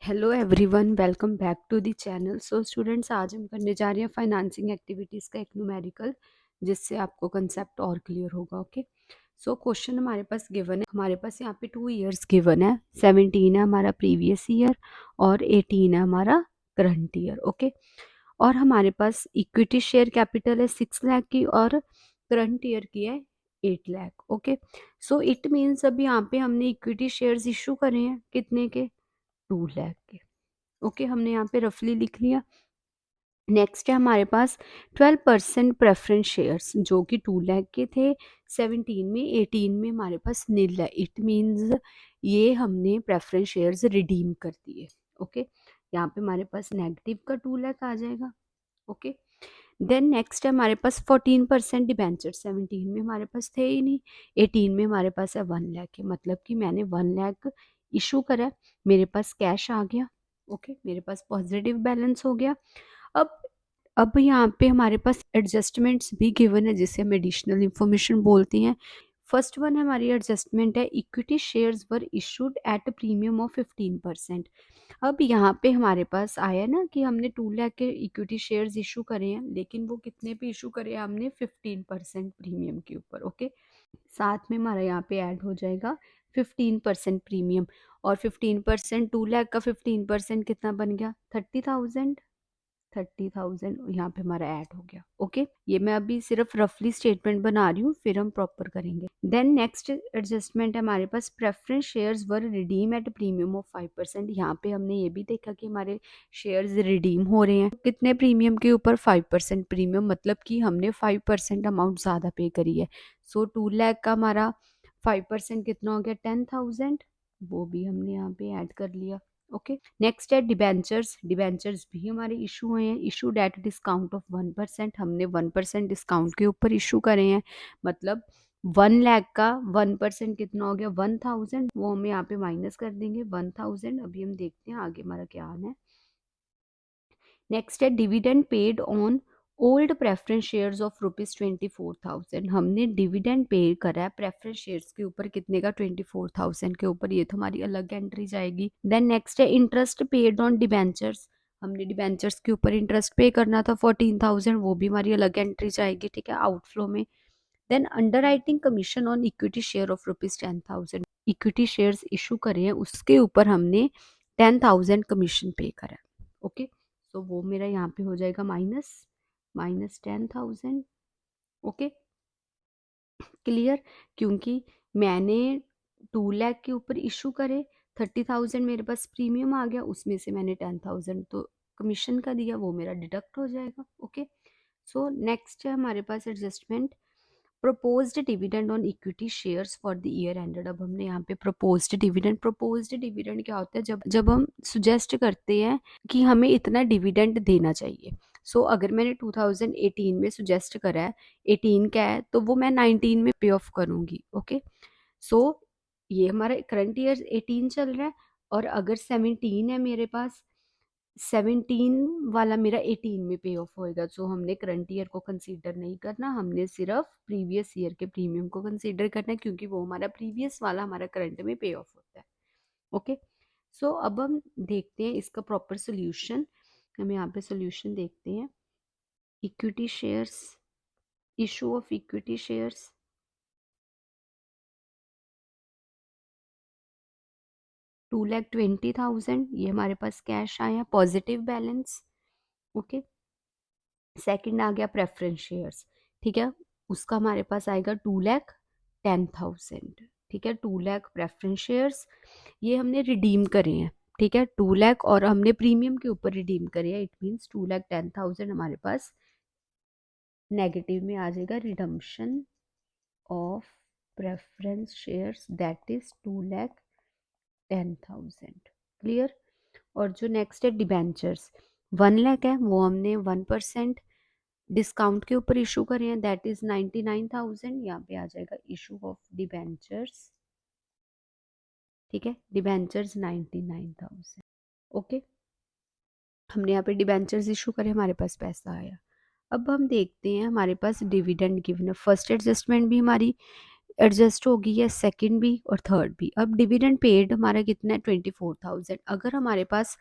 Hello everyone, welcome back to the channel. So students, आज हम करने जा रहे हैं फाइनेंसिंग एक्टिविटीज़ का एक न्यूमेरिकल, जिससे आपको कंसेप्ट और क्लियर होगा। ओके, सो क्वेश्चन हमारे पास गिवन है। हमारे पास यहाँ पे 2 ईयर्स गिवन है। 17 है हमारा प्रीवियस ईयर और 18 है हमारा करंट ईयर। ओके, और हमारे पास इक्विटी शेयर कैपिटल है 6 लाख की और करंट ईयर की है 8 lakh. Okay, so it means अभी यहाँ पे हमने इक्विटी शेयर्स इशू करे हैं कितने के, 2 लाख के। ओके, हमने यहाँ पे रफली लिख लिया। नेक्स्ट है हमारे पास 12% प्रेफरेंस शेयर्स जो कि 2 लाख के थे 17 में, 18 में हमारे पास नील है। इट मीन्स ये हमने प्रेफरेंस शेयर्स रिडीम कर दिए। ओके, यहाँ पे हमारे पास नेगेटिव का 2 लाख आ जाएगा। ओके, देन नेक्स्ट है हमारे पास 14% डिबेंचर। 17 में हमारे पास थे ही नहीं, 18 में हमारे पास है 1 लाख है। मतलब कि मैंने 1 लाख इशू करा, मेरे पास कैश आ गया। ओके, मेरे पास पॉजिटिव बैलेंस हो गया। अब यहाँ पे हमारे पास एडजस्टमेंट्स भी गिवन है, जिसे हम एडिशनल इंफॉर्मेशन बोलते हैं। फर्स्ट वन हमारी एडजस्टमेंट है, equity shares were issued at premium of 15%। अब यहाँ पे हमारे पास आया ना कि हमने 2 लाख के इक्विटी शेयर्स इशू करे हैं, लेकिन वो कितने पे इशू करे हैं हमने, 15% प्रीमियम के ऊपर। ओके, साथ में हमारा यहाँ पे ऐड हो जाएगा 15% प्रीमियम, और 15% 2 लाख का 15% कितना बन गया, 30,000। 30,000 यहाँ पे हमारा ऐड हो गया। ओके, ये मैं अभी सिर्फ रफली स्टेटमेंट बना रही हूँ, फिर हम प्रॉपर करेंगे। देन नेक्स्ट एडजस्टमेंट है हमारे पास, preference shares were redeem at premium of 5%। यहाँ पे हमने ये भी देखा कि हमारे शेयर्स रिडीम हो रहे हैं कितने प्रीमियम के ऊपर, 5% प्रीमियम, मतलब कि हमने 5% अमाउंट ज़्यादा पे करी है। सो 2 लाख का हमारा 5% कितना हो गया, 10,000। वो भी हमने यहाँ पे ऐड कर लिया। ओके, नेक्स्ट है डिबेंचर्स। डिबेंचर्स भी हमारे इशू हुए हैं, इशूड एट डिस्काउंट ऑफ 1%। हमने 1% डिस्काउंट के ऊपर इशू करे हैं। मतलब 1 लाख का 1% कितना हो गया, 1,000। वो हम यहाँ पे माइनस कर देंगे 1,000। अभी हम देखते हैं आगे हमारा क्या आना है। नेक्स्ट है dividend paid on old preference shares of ₹24,000। हमने डिविडेंड पे करा है प्रेफरेंस शेयर्स के ऊपर कितने का, 24,000 के ऊपर। ये तो हमारी अलग एंट्री जाएगी। देन नेक्स्ट है इंटरेस्ट पेड ऑन डिबेंचर्स। हमने डिबेंचर्स के ऊपर इंटरेस्ट पे करना था 14,000, वो भी हमारी अलग एंट्री जाएगी। ठीक है, आउटफ्लो में। Then underwriting commission on equity share of ₹10,000। Equity shares issue करे हैं उसके ऊपर हमने 10,000 कमीशन पे करा है। ओके, सो वो मेरा यहाँ पे हो जाएगा माइनस 10,000। ओके, क्लियर, क्योंकि मैंने 2 लाख के ऊपर इशू करे, 30,000 मेरे पास प्रीमियम आ गया, उसमें से मैंने 10,000 तो कमीशन का दिया, वो मेरा डिडक्ट हो जाएगा। ओके, सो नेक्स्ट है हमारे पास adjustment, proposed dividend on equity shares for the year ended. अब हमने यहाँ पे प्रोपोज्ड डिविडेंड क्या होता है, जब जब हम सुजेस्ट करते हैं कि हमें इतना डिविडेंड देना चाहिए। सो अगर मैंने 2018 में सुजेस्ट करा है, 18 का है, तो वो मैं 19 में पे ऑफ करूंगी। ओके, सो ये हमारा करंट ईयर 18 चल रहा है, और अगर 17 है मेरे पास, 17 वाला मेरा 18 में पे ऑफ होएगा। सो हमने करंट ईयर को कंसीडर नहीं करना, हमने सिर्फ प्रीवियस ईयर के प्रीमियम को कंसीडर करना है, क्योंकि वो हमारा प्रीवियस वाला हमारा करंट में पे ऑफ होता है। ओके, सो अब हम देखते हैं इसका प्रॉपर सोल्यूशन। हम यहाँ पे सोल्यूशन देखते हैं। Equity shares, issue of equity shares, 2,20,000 ये हमारे पास कैश आया, पॉजिटिव बैलेंस। ओके, सेकंड आ गया प्रेफरेंस शेयर्स। ठीक है, उसका हमारे पास आएगा 2,10,000। ठीक है, 2 लाख प्रेफरेंस शेयर्स ये हमने रिडीम करे हैं। ठीक है, 2 लाख और हमने प्रीमियम के ऊपर रिडीम करे हैं। इट मीन्स 2,10,000 हमारे पास नेगेटिव में आ जाएगा, redemption of preference shares, that is 2,10,000। Clear, और जो नेक्स्ट है डिबेंचर्स, 1 लाख है, वो हमने 1% डिस्काउंट के ऊपर इशू करे हैं, दैट इज 99,000। यहाँ पे आ जाएगा इशू ऑफ डिबेंचर्स। ठीक है, डिबेंचर्स 99,000। ओके, हमने यहाँ पे डिबेंचर्स इशू करे, हमारे पास पैसा आया। अब हम देखते हैं हमारे पास डिविडेंड गिवन है। फर्स्ट एडजस्टमेंट भी हमारी एडजस्ट होगी है सेकंड भी और थर्ड भी। अब डिविडेंड पेड हमारा कितना है 24,000। अगर हमारे पास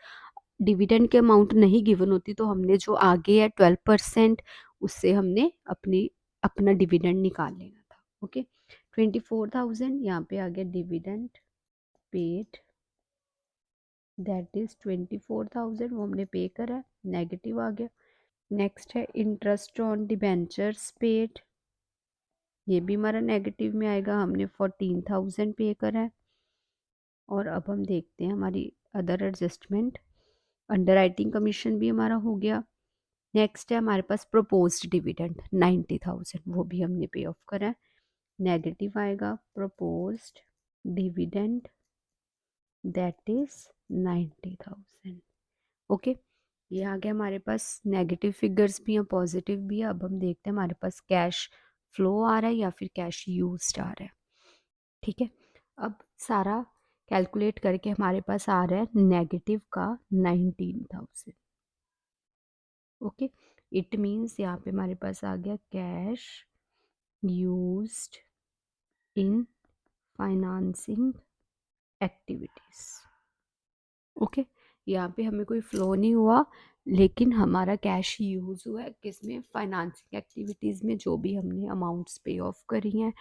डिविडेंड के अमाउंट नहीं गिवन होती तो हमने जो आगे है 12% उससे हमने अपना डिविडेंड निकाल लेना था। ओके 24,000 यहाँ पे आ गया डिविडेंड पेड, दैट इज 24,000 वो हमने पे करा, नेगेटिव आ गया। नेक्स्ट है इंटरेस्ट ऑन डिबेंचर्स पेड, ये भी हमारा नेगेटिव में आएगा, हमने 14,000 पे करा है। और अब हम देखते हैं हमारी other adjustment, under writing commission भी हमारा हो गया। नेक्स्ट है हमारे पास प्रोपोज्ड डिविडेंड 90,000, वो भी हमने पे ऑफ करा है, नेगेटिव आएगा proposed dividend that is 90,000। Okay ये आ गया हमारे पास, नेगेटिव फिगर्स भी हैं पॉजिटिव भी है। अब हम देखते हैं हमारे पास कैश फ्लो आ रहा है या फिर कैश यूज्ड आ रहा है। ठीक है अब सारा कैलकुलेट करके हमारे पास आ रहा है नेगेटिव का 19,000। ओके इट मीन्स यहाँ पे हमारे पास आ गया cash used in financing activities. Okay यहाँ पे हमें कोई फ्लो नहीं हुआ लेकिन हमारा कैश यूज हुआ है किसमें, फाइनेंसिंग एक्टिविटीज़ में, जो भी हमने अमाउंट्स पे ऑफ करी हैं।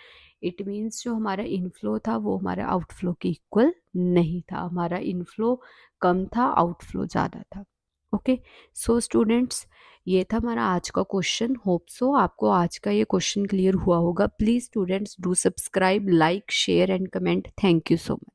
इट मीन्स जो हमारा इनफ्लो था वो हमारा आउटफ्लो के इक्वल नहीं था, हमारा इनफ्लो कम था आउटफ्लो ज़्यादा था। ओके सो स्टूडेंट्स ये था हमारा आज का क्वेश्चन। होप सो आपको आज का ये क्वेश्चन क्लियर हुआ होगा। Please students do subscribe, like, share and comment. Thank you so much.